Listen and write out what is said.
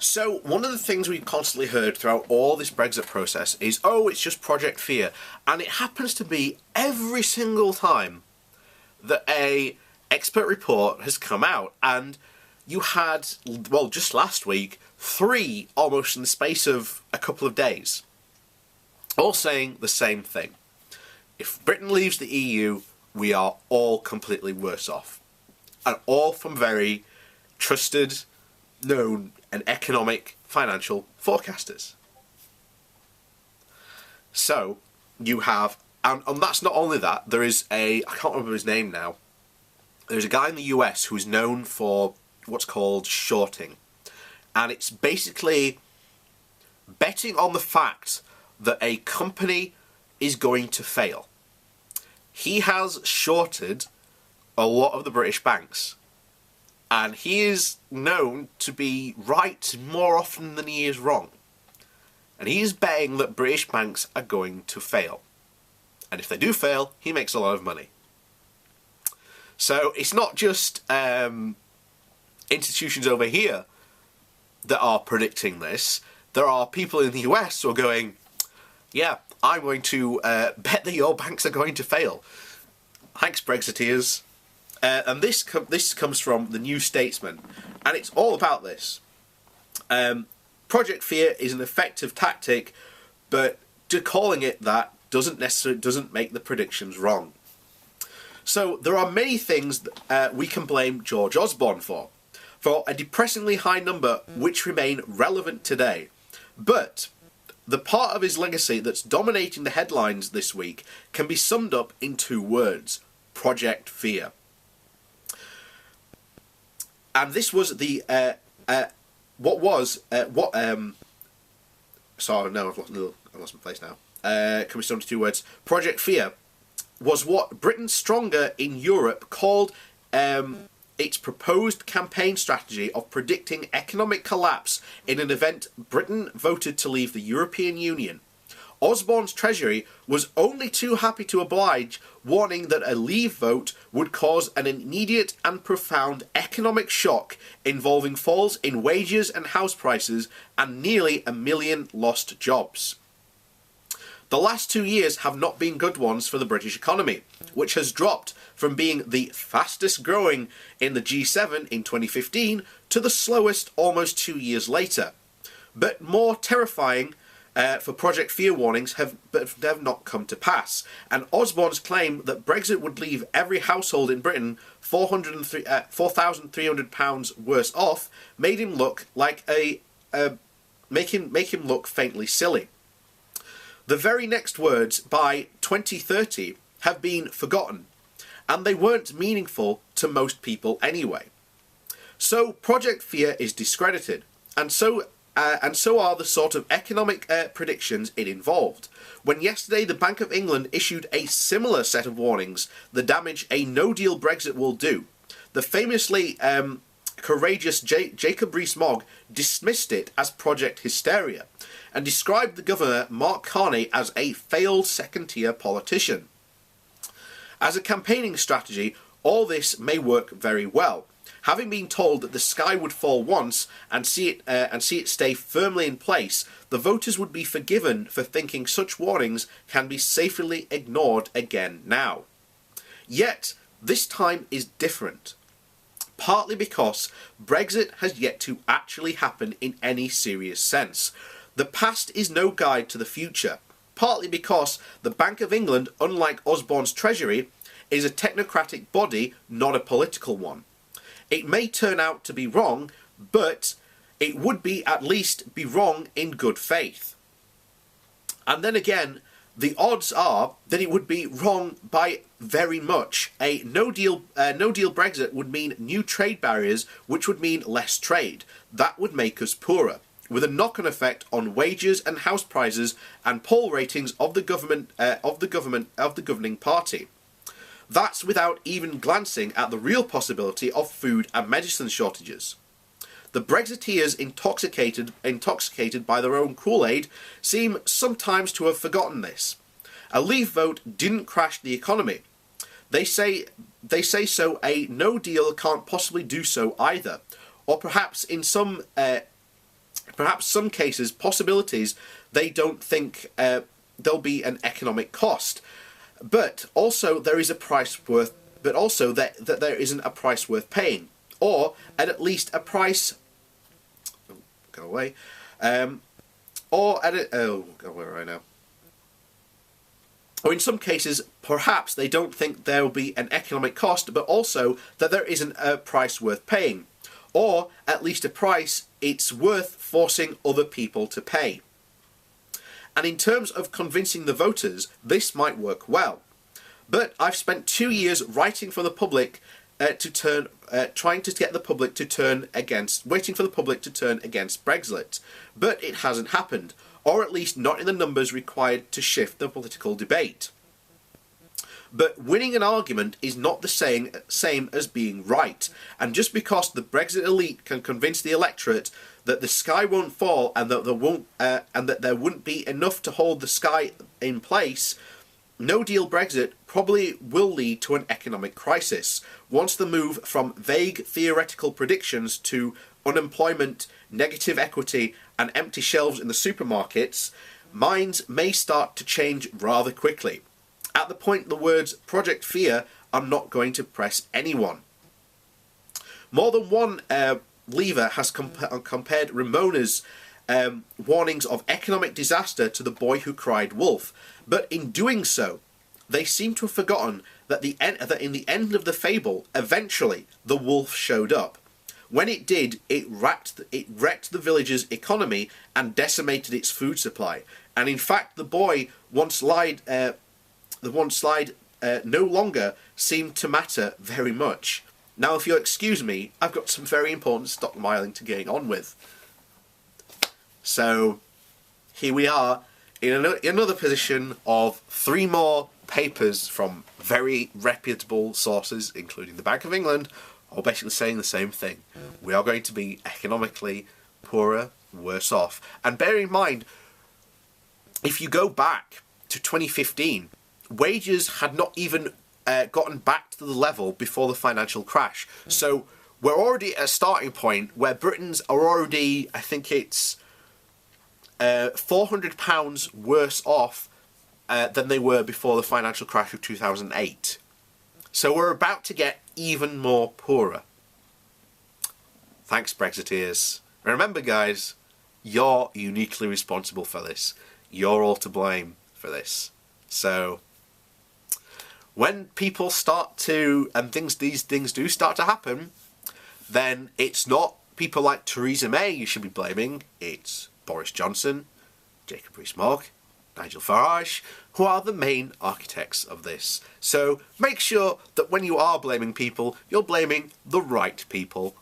So, one of the things we've constantly heard throughout all this Brexit process is, oh, it's just Project Fear. And it happens to be every single time that a expert report has come out. And you had, well, just last week, 3 almost in the space of a couple of days, all saying the same thing. If Britain leaves the EU, we are all completely worse off. And all from very trusted, known, and economic financial forecasters. So, you have, and that's not only that, there is I can't remember his name now, there's a guy in the US who is known for what's called shorting. And it's basically betting on the fact that a company is going to fail. He has shorted a lot of the British banks. And he is known to be right more often than he is wrong. And he is betting that British banks are going to fail. And if they do fail, he makes a lot of money. So it's not just institutions over here that are predicting this. There are people in the US who are going, yeah, I'm going to bet that your banks are going to fail. Thanks, Brexiteers. And this comes from the New Statesman, and it's all about this. Project Fear is an effective tactic, but calling it that doesn't make the predictions wrong. So there are many things that we can blame George Osborne for a depressingly high number which remain relevant today. But the part of his legacy that's dominating the headlines this week can be summed up in 2 words: Project Fear. And this was the sorry, no, I've lost my place now. Can we sum to 2 words? Project Fear was what Britain Stronger in Europe called its proposed campaign strategy of predicting economic collapse in an event Britain voted to leave the European Union. Osborne's Treasury was only too happy to oblige, warning that a leave vote would cause an immediate and profound economic shock involving falls in wages and house prices and nearly 1 million lost jobs. The last 2 years have not been good ones for the British economy, which has dropped from being the fastest growing in the G7 in 2015 to the slowest almost 2 years later. But more terrifying for Project Fear warnings have not come to pass, and Osborne's claim that Brexit would leave every household in Britain £4,300 worse off made him look like make him look faintly silly. The very next words, by 2030, have been forgotten, and they weren't meaningful to most people anyway. So Project Fear is discredited, and so are the sort of economic predictions it involved. When yesterday the Bank of England issued a similar set of warnings, the damage a no-deal Brexit will do, the famously courageous Jacob Rees-Mogg dismissed it as Project Hysteria, and described the Governor, Mark Carney, as a failed second-tier politician. As a campaigning strategy, all this may work very well. Having been told that the sky would fall once and see it stay firmly in place, the voters would be forgiven for thinking such warnings can be safely ignored again now. Yet, this time is different. Partly because Brexit has yet to actually happen in any serious sense. The past is no guide to the future. Partly because the Bank of England, unlike Osborne's Treasury, is a technocratic body, not a political one. It may turn out to be wrong, but it would at least be wrong in good faith. And then again, the odds are that it would be wrong by very much. A no-deal Brexit would mean new trade barriers, which would mean less trade. That would make us poorer, with a knock-on effect on wages and house prices and poll ratings of the governing party. That's without even glancing at the real possibility of food and medicine shortages. The Brexiteers, intoxicated by their own Kool-Aid, seem sometimes to have forgotten this. A leave vote didn't crash the economy. They say so a no deal can't possibly do so either. Or perhaps in some perhaps some cases, possibilities, they don't think there'll be an economic cost. But also there is a price worth, but also that there isn't a price worth paying, or at least a price. Oh, go away. Or at a, oh, go away right now. Or in some cases, perhaps they don't think there will be an economic cost, but also that there isn't a price worth paying, or at least a price it's worth forcing other people to pay. And in terms of convincing the voters, this might work well. But I've spent 2 years writing for the public trying to get the public to turn against, waiting for the public to turn against Brexit. But it hasn't happened, or at least not in the numbers required to shift the political debate. But winning an argument is not the same as being right, and just because the Brexit elite can convince the electorate that the sky won't fall and that there wouldn't be enough to hold the sky in place, no deal Brexit probably will lead to an economic crisis once the move from vague theoretical predictions to unemployment, negative equity and empty shelves in the supermarkets. Minds may start to change rather quickly. At the point the words Project Fear are not going to impress anyone. More than one lever has compared Ramona's warnings of economic disaster to the boy who cried wolf, but in doing so, they seem to have forgotten that in the end of the fable, eventually the wolf showed up. When it did, it wrecked the village's economy and decimated its food supply. And in fact, the boy once lied. No longer seemed to matter very much. Now, if you'll excuse me, I've got some very important stockpiling to get on with. So, here we are in another position of 3 more papers from very reputable sources, including the Bank of England, all basically saying the same thing. We are going to be economically poorer, worse off. And bear in mind, if you go back to 2015, wages had not even gotten back to the level before the financial crash. So we're already at a starting point where Britons are already, I think it's £400 worse off than they were before the financial crash of 2008. So we're about to get even more poorer. Thanks, Brexiteers. Remember, guys, you're uniquely responsible for this. You're all to blame for this. So when people start to, and these things do start to happen, then it's not people like Theresa May you should be blaming. It's Boris Johnson, Jacob Rees-Mogg, Nigel Farage, who are the main architects of this. So make sure that when you are blaming people, you're blaming the right people,